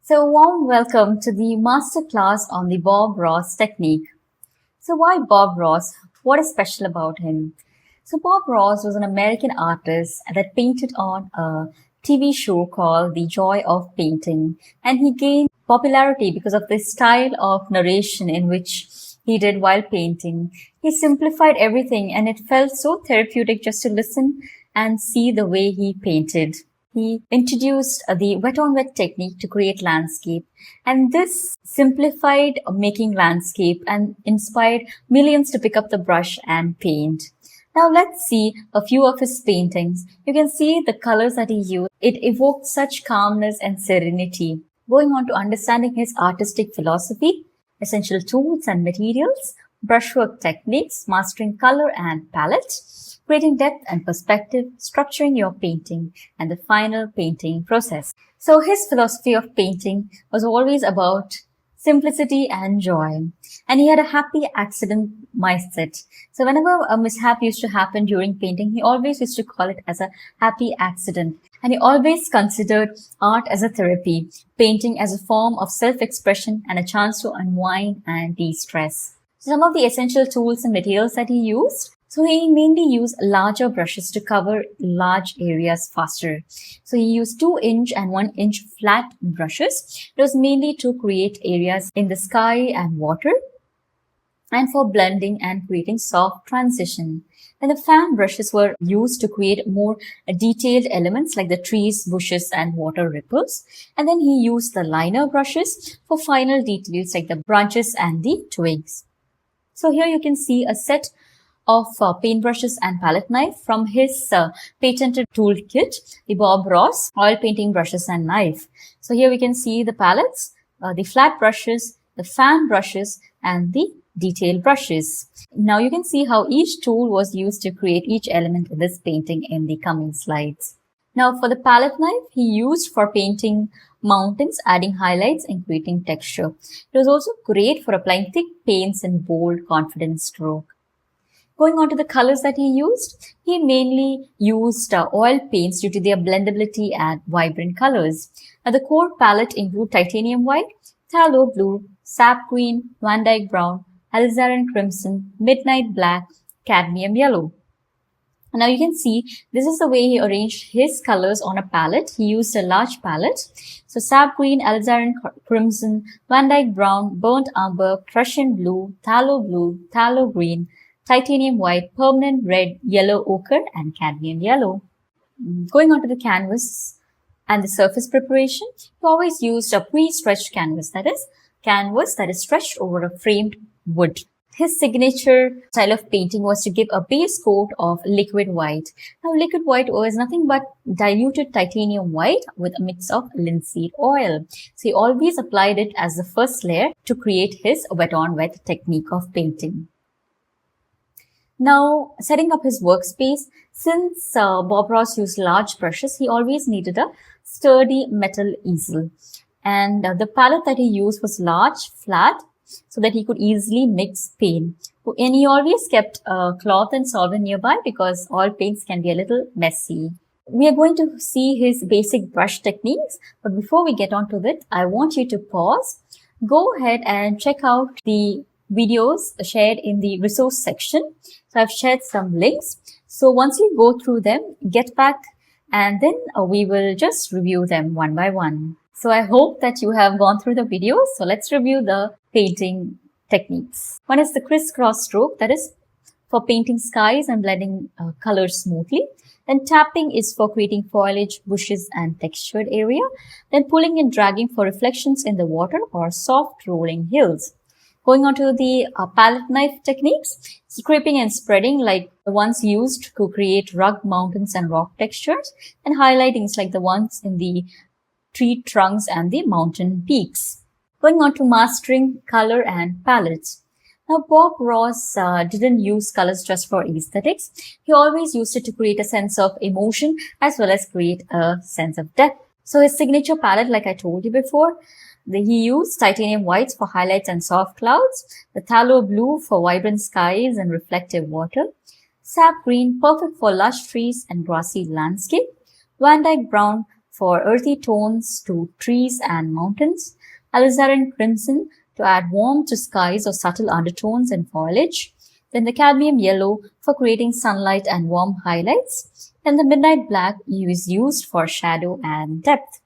So, a warm welcome to the masterclass on the Bob Ross technique. So, why Bob Ross? What is special about him? So, Bob Ross was an American artist that painted on a TV show called The Joy of Painting, and he gained popularity because of the style of narration in which he did while painting. He simplified everything, and it felt so therapeutic just to listen and see the way he painted. He introduced the wet on wet technique to create landscape, and this simplified making landscape and inspired millions to pick up the brush and paint. Now let's see a few of his paintings. You can see the colors that he used. It evoked such calmness and serenity. Going on to understanding his artistic philosophy, essential tools and materials, brushwork techniques, mastering color and palette, creating depth and perspective, structuring your painting, and the final painting process. So his philosophy of painting was always about simplicity and joy. And he had a happy accident mindset. So whenever a mishap used to happen during painting, he always used to call it as a happy accident. And he always considered art as a therapy, painting as a form of self-expression and a chance to unwind and de-stress. Some of the essential tools and materials that he used. So he mainly used larger brushes to cover large areas faster. So he used 2-inch and 1-inch flat brushes. It was mainly to create areas in the sky and water and for blending and creating soft transition. And the fan brushes were used to create more detailed elements like the trees, bushes, and water ripples. And then he used the liner brushes for final details like the branches and the twigs. So here you can see a set of paintbrushes and palette knife from his patented toolkit, the Bob Ross oil painting brushes and knife. So here we can see the palettes, the flat brushes, the fan brushes, and the detail brushes. Now you can see how each tool was used to create each element in this painting in the coming slides. Now for the palette knife, he used for painting mountains, adding highlights and creating texture. It was also great for applying thick paints and bold, confident stroke. Going on to the colors that he mainly used oil paints due to their blendability and vibrant colors. Now the core palette includes titanium white, phthalo blue, sap green, Van Dyke brown, alizarin crimson, midnight black, cadmium yellow. Now you can see this is the way he arranged his colors on a palette. He used a large palette. So sap green, alizarin crimson, Van Dyke brown, burnt umber, Prussian blue, phthalo green, titanium white, permanent red, yellow ochre, and cadmium yellow. Going on to the canvas and the surface preparation, he always used a pre-stretched canvas, that is, canvas that is stretched over a framed wood. His signature style of painting was to give a base coat of liquid white. Now, liquid white was nothing but diluted titanium white with a mix of linseed oil. So he always applied it as the first layer to create his wet on wet technique of painting. Now, setting up his workspace, since Bob Ross used large brushes, he always needed a sturdy metal easel. And the palette that he used was large, flat, so that he could easily mix paint. And he always kept cloth and solvent nearby because all paints can be a little messy. We are going to see his basic brush techniques, but before we get on to that, I want you to pause, go ahead and check out the videos shared in the resource section. So I've shared some links. So once you go through them, get back and then we will just review them one by one. So I hope that you have gone through the videos. So let's review the painting techniques. One is the crisscross stroke, that is for painting skies and blending colors smoothly. Then tapping is for creating foliage, bushes, and textured area. Then pulling and dragging for reflections in the water or soft rolling hills. Going on to the palette knife techniques, scraping and spreading like the ones used to create rugged mountains and rock textures, and highlightings like the ones in the tree trunks and the mountain peaks. Going on to mastering color and palettes. Now, Bob Ross didn't use colors just for aesthetics. He always used it to create a sense of emotion as well as create a sense of depth. So his signature palette, like I told you before, he used titanium whites for highlights and soft clouds, the phthalo blue for vibrant skies and reflective water, sap green perfect for lush trees and grassy landscape, Van Dyke brown for earthy tones to trees and mountains, alizarin crimson to add warmth to skies or subtle undertones and foliage, then the cadmium yellow for creating sunlight and warm highlights, and the midnight black is used for shadow and depth.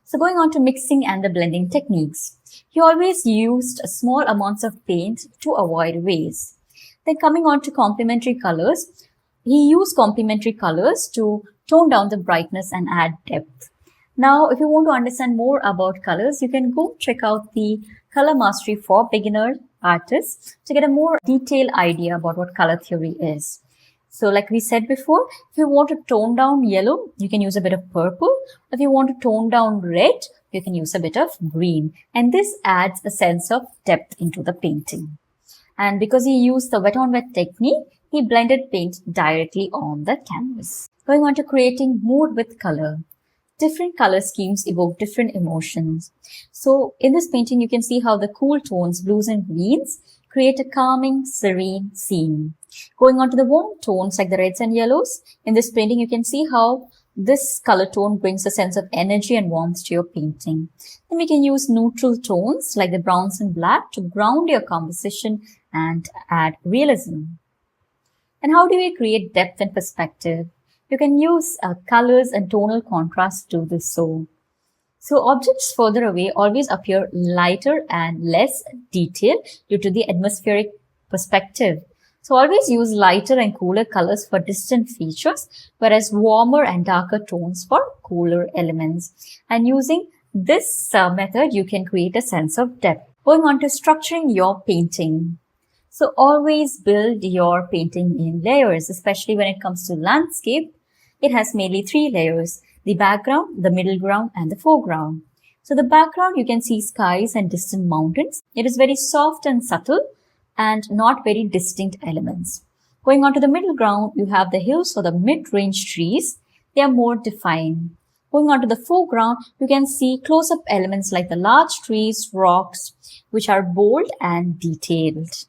So going on to mixing and the blending techniques. He always used small amounts of paint to avoid waste. Then coming on to complementary colors, he used complementary colors to tone down the brightness and add depth. Now, if you want to understand more about colors, you can go check out the Color Mastery for Beginner Artists to get a more detailed idea about what color theory is. So like we said before, if you want to tone down yellow, you can use a bit of purple. If you want to tone down red, you can use a bit of green. And this adds a sense of depth into the painting. And because he used the wet on wet technique, he blended paint directly on the canvas. Going on to creating mood with color. Different color schemes evoke different emotions. So in this painting, you can see how the cool tones, blues and greens, create a calming, serene scene. Going on to the warm tones like the reds and yellows, in this painting, you can see how this color tone brings a sense of energy and warmth to your painting. Then we can use neutral tones like the browns and black to ground your composition and add realism. And how do we create depth and perspective? You can use colors and tonal contrast to do this. So objects further away always appear lighter and less detailed due to the atmospheric perspective. So always use lighter and cooler colors for distant features, whereas warmer and darker tones for cooler elements. And using this method, you can create a sense of depth. Going on to structuring your painting. So always build your painting in layers, especially when it comes to landscape. It has mainly 3 layers: the background, the middle ground, and the foreground. So the background, you can see skies and distant mountains. It is very soft and subtle and not very distinct elements. Going on to the middle ground, you have the hills or the mid-range trees. They are more defined. Going on to the foreground, you can see close-up elements like the large trees, rocks, which are bold and detailed.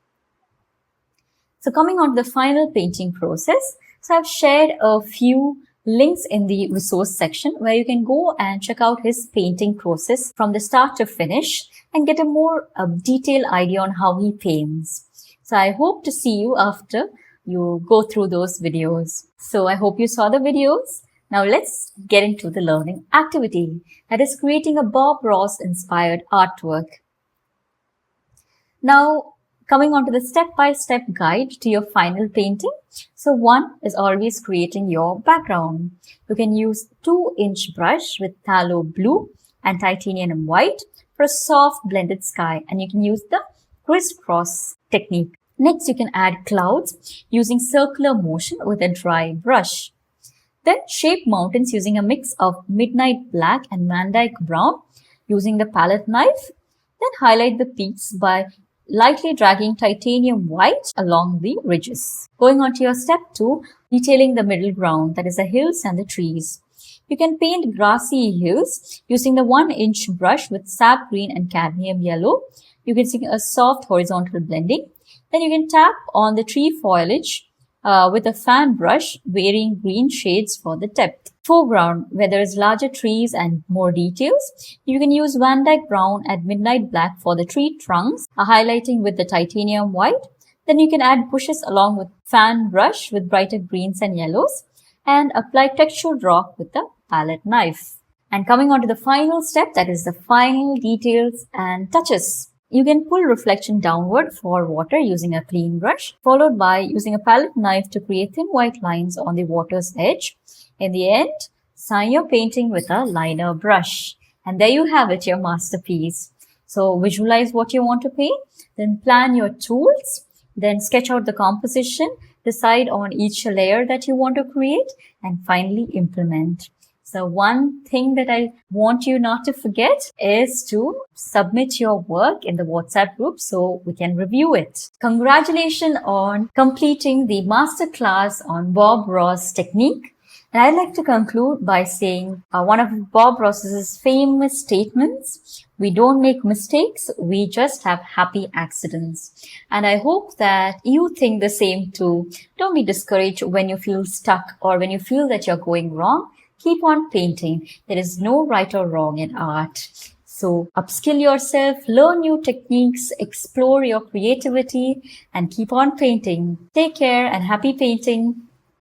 So coming on to the final painting process, so I've shared a few links in the resource section where you can go and check out his painting process from the start to finish and get a more detailed idea on how he paints. So I hope to see you after you go through those videos. So I hope you saw the videos. Now let's get into the learning activity, that is creating a Bob Ross inspired artwork. Now, coming on to the step-by-step guide to your final painting. So one is always creating your background. You can use 2-inch brush with phthalo blue and titanium white for a soft blended sky, and you can use the crisscross technique. Next, you can add clouds using circular motion with a dry brush. Then shape mountains using a mix of midnight black and Van Dyke brown using the palette knife. Then highlight the peaks by lightly dragging titanium white along the ridges. Going on to your step 2, detailing the middle ground, that is the hills and the trees. You can paint grassy hills using the 1-inch brush with sap green and cadmium yellow. You can see a soft horizontal blending. Then you can tap on the tree foliage with a fan brush, varying green shades for the depth. Foreground, where there is larger trees and more details, you can use Van Dyke brown and midnight black for the tree trunks, highlighting with the titanium white. Then you can add bushes along with fan brush with brighter greens and yellows, and apply textured rock with the palette knife. And coming on to the final step, that is the final details and touches. You can pull reflection downward for water using a clean brush, followed by using a palette knife to create thin white lines on the water's edge. In the end, sign your painting with a liner brush. And there you have it, your masterpiece. So visualize what you want to paint, then plan your tools, then sketch out the composition, decide on each layer that you want to create, and finally implement. So one thing that I want you not to forget is to submit your work in the WhatsApp group so we can review it. Congratulations on completing the masterclass on Bob Ross technique. And I'd like to conclude by saying one of Bob Ross's famous statements: we don't make mistakes, we just have happy accidents. And I hope that you think the same too. Don't be discouraged when you feel stuck or when you feel that you're going wrong. Keep on painting. There is no right or wrong in art. So upskill yourself, learn new techniques, explore your creativity, and keep on painting. Take care and happy painting.